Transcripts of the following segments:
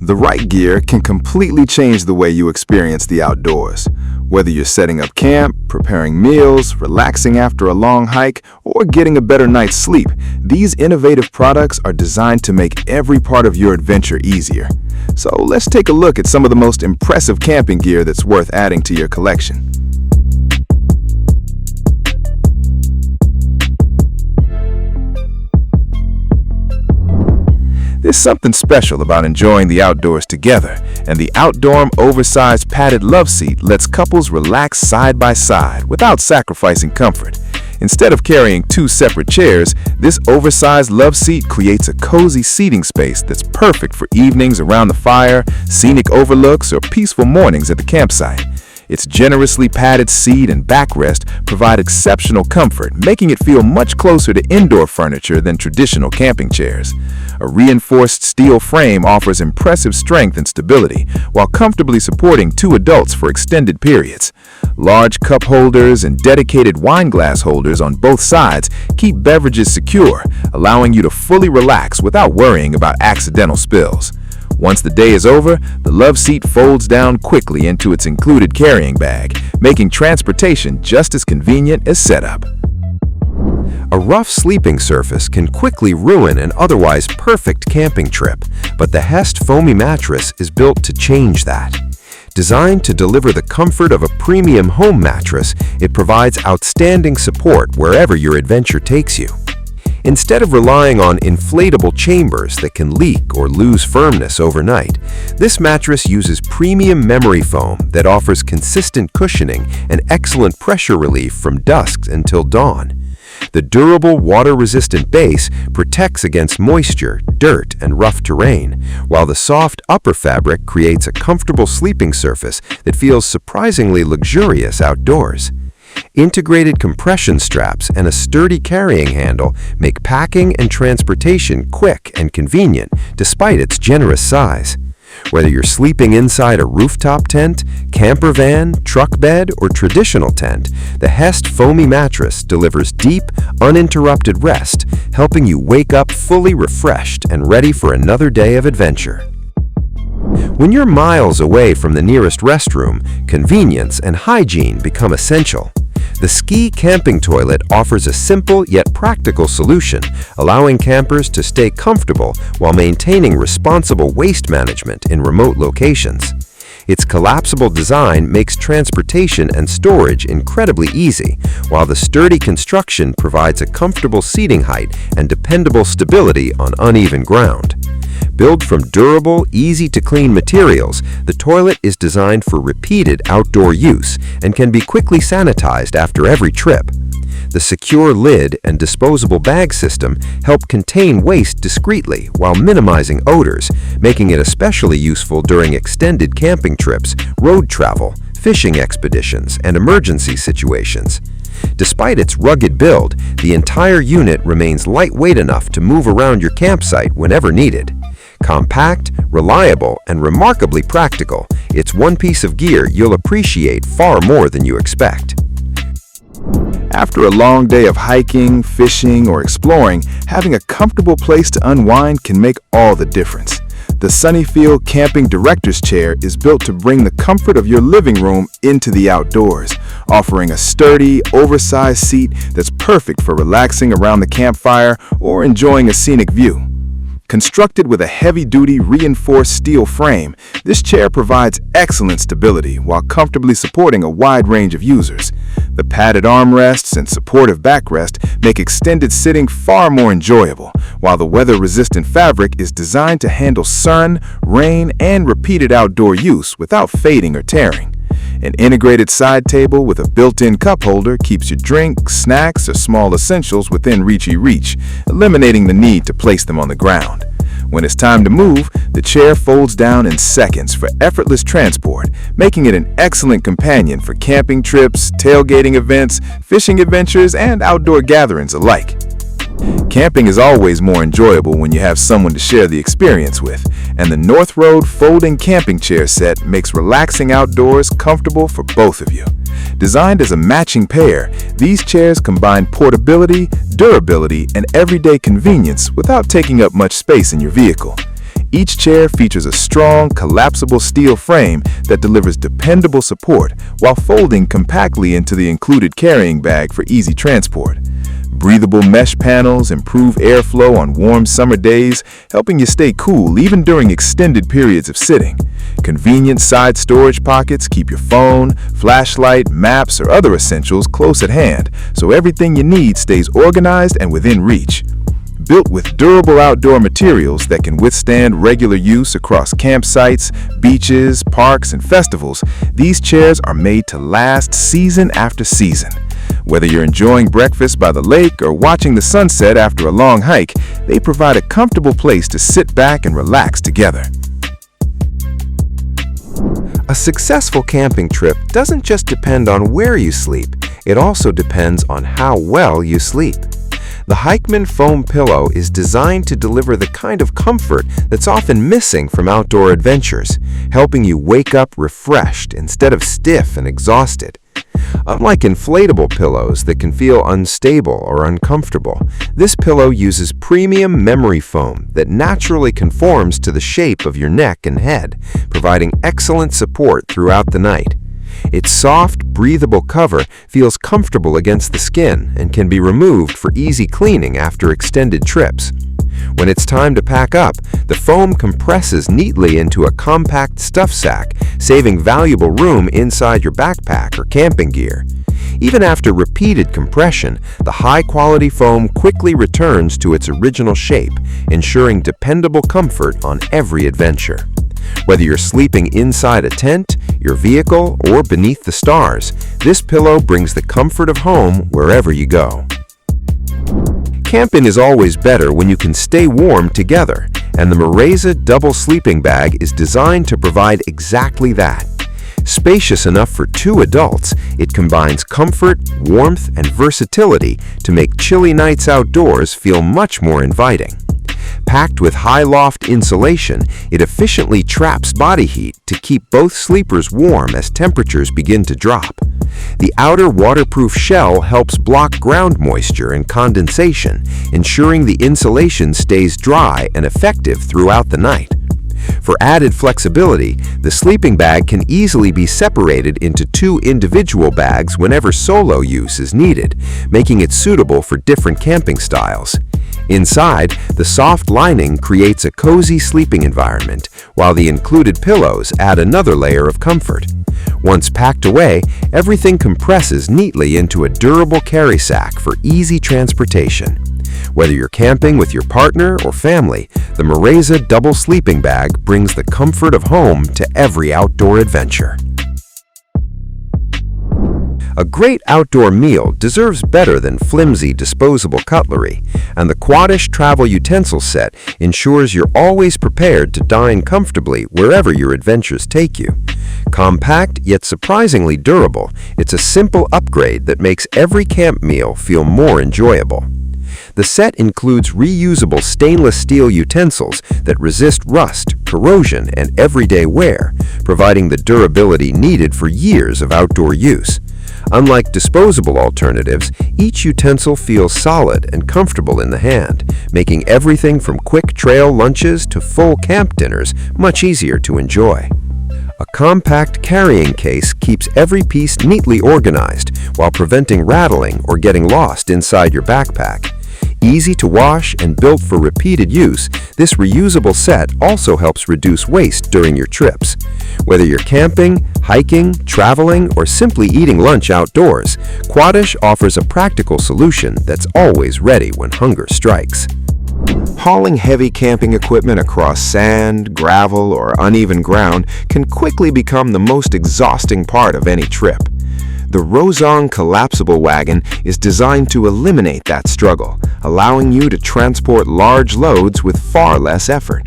The right gear can completely change the way you experience the outdoors. Whether you're setting up camp, preparing meals, relaxing after a long hike, or getting a better night's sleep, these innovative products are designed to make every part of your adventure easier. So let's take a look at some of the most impressive camping gear that's worth adding to your collection. There's something special about enjoying the outdoors together, and the Outdorm Oversized Padded Loveseat lets couples relax side by side without sacrificing comfort. Instead of carrying two separate chairs, this oversized Loveseat creates a cozy seating space that's perfect for evenings around the fire, scenic overlooks, or peaceful mornings at the campsite. Its generously padded seat and backrest provide exceptional comfort, making it feel much closer to indoor furniture than traditional camping chairs. A reinforced steel frame offers impressive strength and stability, while comfortably supporting two adults for extended periods. Large cup holders and dedicated wine glass holders on both sides keep beverages secure, allowing you to fully relax without worrying about accidental spills. Once the day is over, the Loveseat folds down quickly into its included carrying bag, making transportation just as convenient as setup. A rough sleeping surface can quickly ruin an otherwise perfect camping trip, but the HEST Foamy mattress is built to change that. Designed to deliver the comfort of a premium home mattress, it provides outstanding support wherever your adventure takes you. Instead of relying on inflatable chambers that can leak or lose firmness overnight, this mattress uses premium memory foam that offers consistent cushioning and excellent pressure relief from dusk until dawn. The durable, water-resistant base protects against moisture, dirt, and rough terrain, while the soft upper fabric creates a comfortable sleeping surface that feels surprisingly luxurious outdoors. Integrated compression straps and a sturdy carrying handle make packing and transportation quick and convenient despite its generous size. Whether you're sleeping inside a rooftop tent, camper van, truck bed, or traditional tent, the HEST Foamy mattress delivers deep, uninterrupted rest, helping you wake up fully refreshed and ready for another day of adventure. When you're miles away from the nearest restroom, convenience and hygiene become essential. The Sckee camping toilet offers a simple yet practical solution, allowing campers to stay comfortable while maintaining responsible waste management in remote locations. Its collapsible design makes transportation and storage incredibly easy, while the sturdy construction provides a comfortable seating height and dependable stability on uneven ground. Built from durable, easy-to-clean materials, the toilet is designed for repeated outdoor use and can be quickly sanitized after every trip. The secure lid and disposable bag system help contain waste discreetly while minimizing odors, making it especially useful during extended camping trips, road travel, fishing expeditions, and emergency situations. Despite its rugged build, the entire unit remains lightweight enough to move around your campsite whenever needed. Compact, reliable, and remarkably practical, it's one piece of gear you'll appreciate far more than you expect. After a long day of hiking, fishing, or exploring, having a comfortable place to unwind can make all the difference. The SUNNYFEEL Camping Director's Chair is built to bring the comfort of your living room into the outdoors, offering a sturdy, oversized seat that's perfect for relaxing around the campfire or enjoying a scenic view. Constructed with a heavy-duty reinforced steel frame, this chair provides excellent stability while comfortably supporting a wide range of users. The padded armrests and supportive backrest make extended sitting far more enjoyable, while the weather-resistant fabric is designed to handle sun, rain, and repeated outdoor use without fading or tearing. An integrated side table with a built-in cup holder keeps your drinks, snacks, or small essentials within reach, eliminating the need to place them on the ground. When it's time to move, the chair folds down in seconds for effortless transport, making it an excellent companion for camping trips, tailgating events, fishing adventures, and outdoor gatherings alike. Camping is always more enjoyable when you have someone to share the experience with, and the Northroad folding camping chair set makes relaxing outdoors comfortable for both of you. Designed as a matching pair, these chairs combine portability, durability, and everyday convenience without taking up much space in your vehicle. Each chair features a strong, collapsible steel frame that delivers dependable support while folding compactly into the included carrying bag for easy transport. Breathable mesh panels improve airflow on warm summer days, helping you stay cool even during extended periods of sitting. Convenient side storage pockets keep your phone, flashlight, maps, or other essentials close at hand, so everything you need stays organized and within reach. Built with durable outdoor materials that can withstand regular use across campsites, beaches, parks, and festivals, these chairs are made to last season after season. Whether you're enjoying breakfast by the lake or watching the sunset after a long hike, they provide a comfortable place to sit back and relax together. A successful camping trip doesn't just depend on where you sleep, it also depends on how well you sleep. The HEYTRIP foam pillow is designed to deliver the kind of comfort that's often missing from outdoor adventures, helping you wake up refreshed instead of stiff and exhausted. Unlike inflatable pillows that can feel unstable or uncomfortable, this pillow uses premium memory foam that naturally conforms to the shape of your neck and head, providing excellent support throughout the night. Its soft, breathable cover feels comfortable against the skin and can be removed for easy cleaning after extended trips. When it's time to pack up, the foam compresses neatly into a compact stuff sack, saving valuable room inside your backpack or camping gear. Even after repeated compression, the high-quality foam quickly returns to its original shape, ensuring dependable comfort on every adventure. Whether you're sleeping inside a tent, your vehicle, or beneath the stars, this pillow brings the comfort of home wherever you go. Camping is always better when you can stay warm together, and the MEREZA double sleeping bag is designed to provide exactly that. Spacious enough for 2 adults, it combines comfort, warmth, and versatility to make chilly nights outdoors feel much more inviting. Packed with high loft insulation, it efficiently traps body heat to keep both sleepers warm as temperatures begin to drop. The outer waterproof shell helps block ground moisture and condensation, ensuring the insulation stays dry and effective throughout the night. For added flexibility, the sleeping bag can easily be separated into 2 individual bags whenever solo use is needed, making it suitable for different camping styles. Inside, the soft lining creates a cozy sleeping environment, while the included pillows add another layer of comfort. Once packed away, everything compresses neatly into a durable carry sack for easy transportation. Whether you're camping with your partner or family, the MEREZA double sleeping bag brings the comfort of home to every outdoor adventure. A great outdoor meal deserves better than flimsy disposable cutlery, and the Quatish travel utensil set ensures you're always prepared to dine comfortably wherever your adventures take you. Compact yet surprisingly durable, it's a simple upgrade that makes every camp meal feel more enjoyable. The set includes reusable stainless steel utensils that resist rust, corrosion, and everyday wear, providing the durability needed for years of outdoor use. Unlike disposable alternatives, each utensil feels solid and comfortable in the hand, making everything from quick trail lunches to full camp dinners much easier to enjoy. A compact carrying case keeps every piece neatly organized while preventing rattling or getting lost inside your backpack. Easy to wash and built for repeated use, this reusable set also helps reduce waste during your trips. Whether you're camping, hiking, traveling, or simply eating lunch outdoors, Quatish offers a practical solution that's always ready when hunger strikes. Hauling heavy camping equipment across sand, gravel, or uneven ground can quickly become the most exhausting part of any trip. The ROSONG Collapsible Wagon is designed to eliminate that struggle, allowing you to transport large loads with far less effort.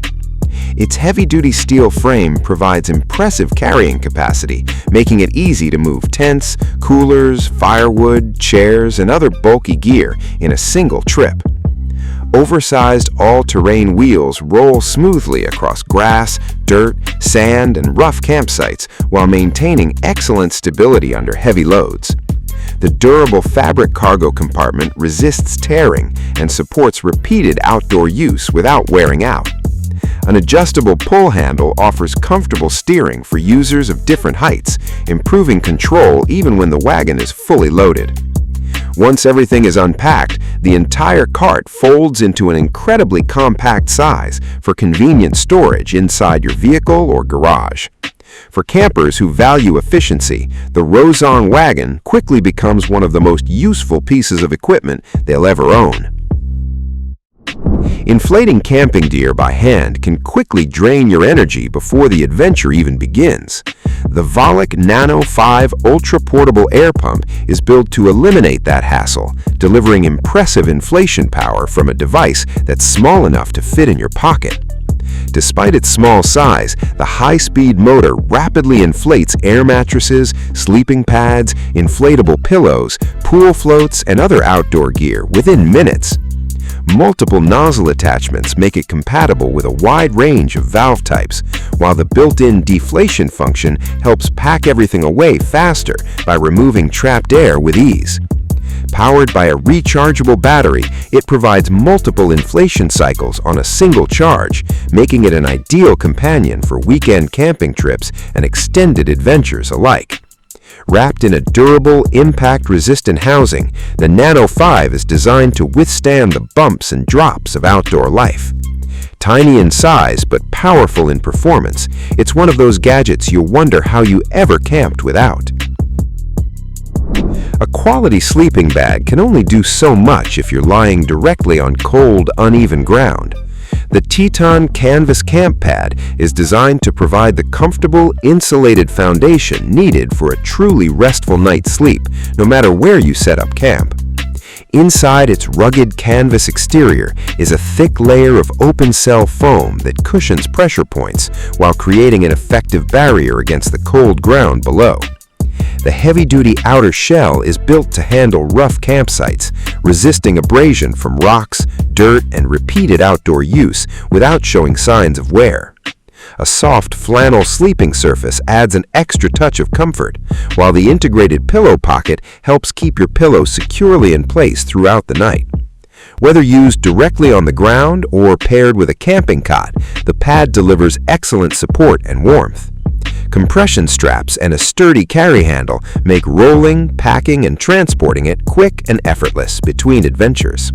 Its heavy-duty steel frame provides impressive carrying capacity, making it easy to move tents, coolers, firewood, chairs, and other bulky gear in a single trip. Oversized all-terrain wheels roll smoothly across grass, dirt, sand, and rough campsites while maintaining excellent stability under heavy loads. The durable fabric cargo compartment resists tearing and supports repeated outdoor use without wearing out. An adjustable pull handle offers comfortable steering for users of different heights, improving control even when the wagon is fully loaded. Once everything is unpacked, the entire cart folds into an incredibly compact size for convenient storage inside your vehicle or garage. For campers who value efficiency, the ROSONG wagon quickly becomes one of the most useful pieces of equipment they'll ever own. Inflating camping gear by hand can quickly drain your energy before the adventure even begins. The VOLLYC NANO 5 ultra-portable air pump is built to eliminate that hassle, delivering impressive inflation power from a device that's small enough to fit in your pocket. Despite its small size, the high-speed motor rapidly inflates air mattresses, sleeping pads, inflatable pillows, pool floats, and other outdoor gear within minutes. Multiple nozzle attachments make it compatible with a wide range of valve types, while the built-in deflation function helps pack everything away faster by removing trapped air with ease. Powered by a rechargeable battery, it provides multiple inflation cycles on a single charge, making it an ideal companion for weekend camping trips and extended adventures alike. Wrapped in a durable, impact-resistant housing, the Nano 5 is designed to withstand the bumps and drops of outdoor life. Tiny in size but powerful in performance, it's one of those gadgets you'll wonder how you ever camped without. A quality sleeping bag can only do so much if you're lying directly on cold, uneven ground. The TETON Canvas Camp Pad is designed to provide the comfortable, insulated foundation needed for a truly restful night's sleep, no matter where you set up camp. Inside its rugged canvas exterior is a thick layer of open-cell foam that cushions pressure points while creating an effective barrier against the cold ground below. The heavy-duty outer shell is built to handle rough campsites, resisting abrasion from rocks, dirt, and repeated outdoor use without showing signs of wear. A soft flannel sleeping surface adds an extra touch of comfort, while the integrated pillow pocket helps keep your pillow securely in place throughout the night. Whether used directly on the ground or paired with a camping cot, the pad delivers excellent support and warmth. Compression straps and a sturdy carry handle make rolling, packing, and transporting it quick and effortless between adventures.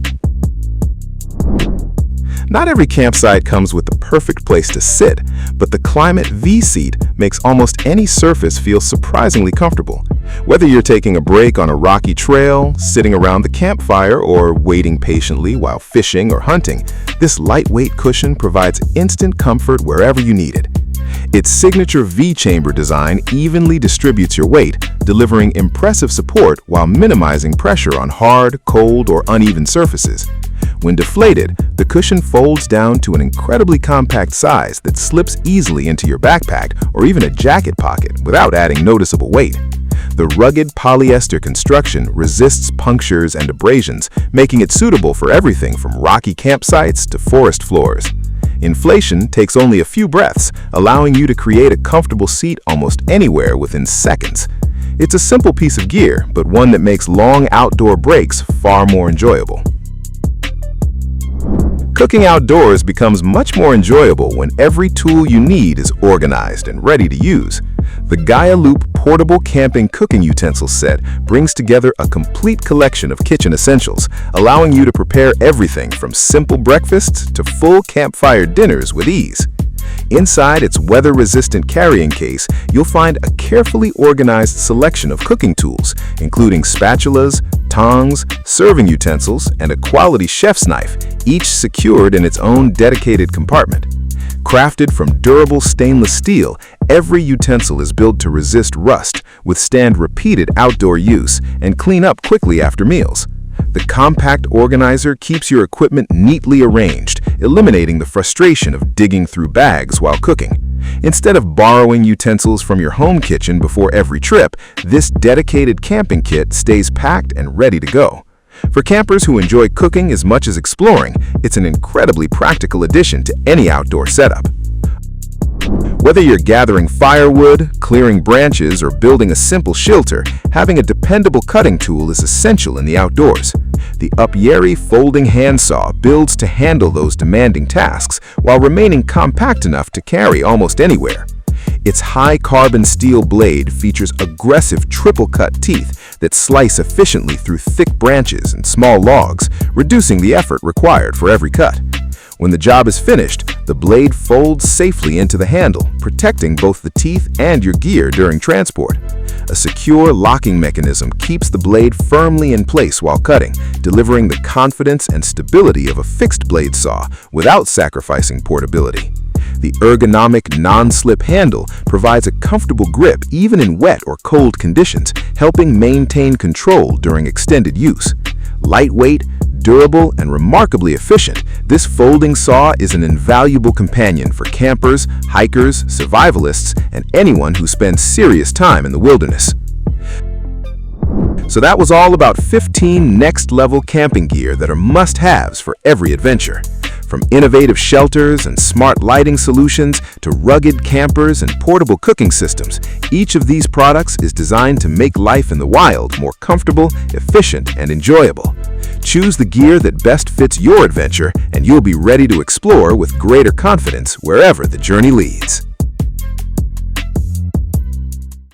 Not every campsite comes with the perfect place to sit, but the KLYMIT V Seat makes almost any surface feel surprisingly comfortable. Whether you're taking a break on a rocky trail, sitting around the campfire, or waiting patiently while fishing or hunting, this lightweight cushion provides instant comfort wherever you need it. Its signature V-chamber design evenly distributes your weight, delivering impressive support while minimizing pressure on hard, cold, or uneven surfaces. When deflated, the cushion folds down to an incredibly compact size that slips easily into your backpack or even a jacket pocket without adding noticeable weight. The rugged polyester construction resists punctures and abrasions, making it suitable for everything from rocky campsites to forest floors. Inflation takes only a few breaths, allowing you to create a comfortable seat almost anywhere within seconds. It's a simple piece of gear, but one that makes long outdoor breaks far more enjoyable. Cooking outdoors becomes much more enjoyable when every tool you need is organized and ready to use. The Gaialoop portable camping cooking utensil set brings together a complete collection of kitchen essentials, allowing you to prepare everything from simple breakfasts to full campfire dinners with ease. Inside its weather-resistant carrying case, you'll find a carefully organized selection of cooking tools, including spatulas, tongs, serving utensils, and a quality chef's knife, each secured in its own dedicated compartment. Crafted from durable stainless steel, every utensil is built to resist rust, withstand repeated outdoor use, and clean up quickly after meals. The compact organizer keeps your equipment neatly arranged, eliminating the frustration of digging through bags while cooking. Instead of borrowing utensils from your home kitchen before every trip, this dedicated camping kit stays packed and ready to go. For campers who enjoy cooking as much as exploring, it's an incredibly practical addition to any outdoor setup. Whether you're gathering firewood, clearing branches, or building a simple shelter, having a dependable cutting tool is essential in the outdoors. The Uopyeri folding handsaw builds to handle those demanding tasks while remaining compact enough to carry almost anywhere. Its high-carbon steel blade features aggressive triple-cut teeth that slice efficiently through thick branches and small logs, reducing the effort required for every cut. When the job is finished, the blade folds safely into the handle, protecting both the teeth and your gear during transport. A secure locking mechanism keeps the blade firmly in place while cutting, delivering the confidence and stability of a fixed blade saw without sacrificing portability. The ergonomic non-slip handle provides a comfortable grip even in wet or cold conditions, helping maintain control during extended use. Lightweight, durable, and remarkably efficient, this folding saw is an invaluable companion for campers, hikers, survivalists, and anyone who spends serious time in the wilderness. So that was all about 15 next-level camping gear that are must-haves for every adventure. From innovative shelters and smart lighting solutions to rugged campers and portable cooking systems, each of these products is designed to make life in the wild more comfortable, efficient, and enjoyable. Choose the gear that best fits your adventure, and you'll be ready to explore with greater confidence wherever the journey leads.